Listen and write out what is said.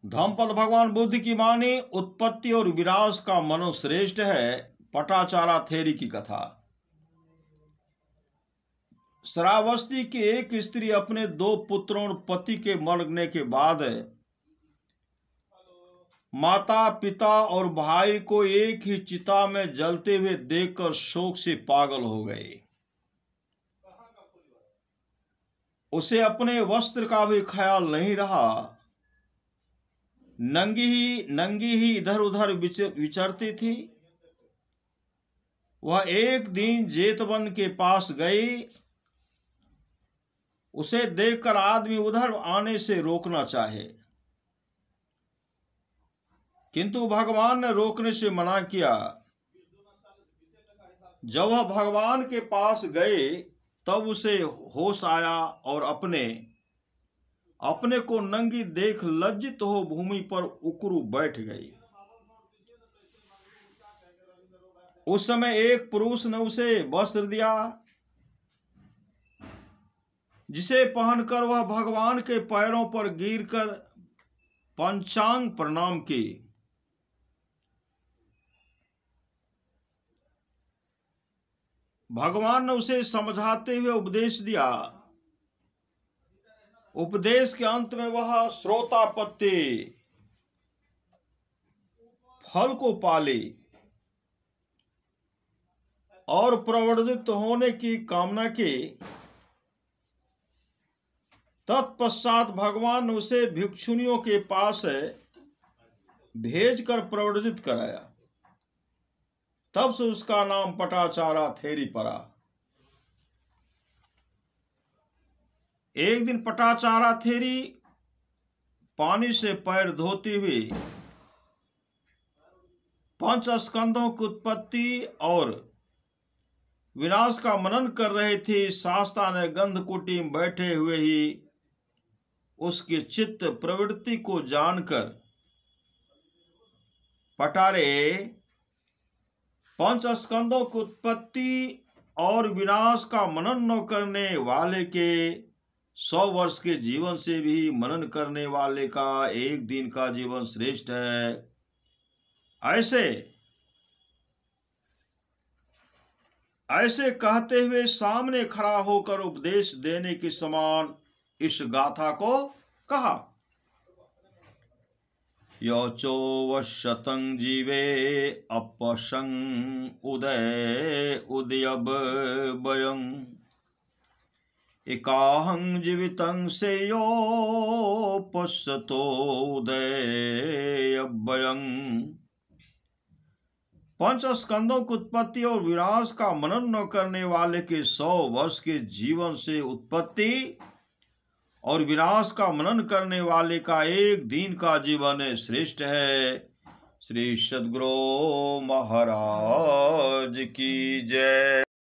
धम्मपद भगवान बुद्ध की वाणी उत्पत्ति और विनाश का मनन श्रेष्ठ है। पटाचारा थेरी की कथा। श्रावस्ती की एक स्त्री अपने 2 पुत्रों और पति के मरने के बाद माता पिता और भाई को एक ही चिता में जलते हुए देखकर शोक से पागल हो गए। उसे अपने वस्त्र का भी ख्याल नहीं रहा। नंगी ही इधर उधर विचरती थी। वह एक दिन जेतवन के पास गई। उसे देखकर आदमी उधर आने से रोकना चाहे, किंतु भगवान ने रोकने से मना किया। जब वह भगवान के पास गए तब उसे होश आया और अपने को नंगी देख लज्जित हो भूमि पर उकरू बैठ गई। उस समय एक पुरुष ने उसे वस्त्र दिया, जिसे पहनकर वह भगवान के पैरों पर गिरकर पंचांग प्रणाम की। भगवान ने उसे समझाते हुए उपदेश दिया। उपदेश के अंत में वह श्रोतापत्ति फल को पाली और प्रवर्धित होने की कामना की। तत्पश्चात भगवान ने उसे भिक्षुनियों के पास भेजकर प्रवर्धित कराया। तब से उसका नाम पटाचारा थेरी पड़ा। एक दिन पटाचारा थेरी पानी से पैर धोती हुई 5 स्कंदों की उत्पत्ति और विनाश का मनन कर रही थी। शास्ता ने गंधकुटी में बैठे हुए ही उसकी चित्त प्रवृत्ति को जानकर, पटारे 5 स्कंदों की उत्पत्ति और विनाश का मनन न करने वाले के 100 वर्ष के जीवन से भी मनन करने वाले का एक दिन का जीवन श्रेष्ठ है। ऐसे कहते हुए सामने खड़ा होकर उपदेश देने के समान इस गाथा को कहा। योचो वशतं जीवे अपशं उदयब वयं एकाहं जीवितं सेयो पश्यतो उदयभयं। 5 स्कंदों की उत्पत्ति और विनाश का मनन न करने वाले के 100 वर्ष के जीवन से उत्पत्ति और विनाश का मनन करने वाले का एक दिन का जीवन श्रेष्ठ है। श्री सद्गुरु महाराज की जय।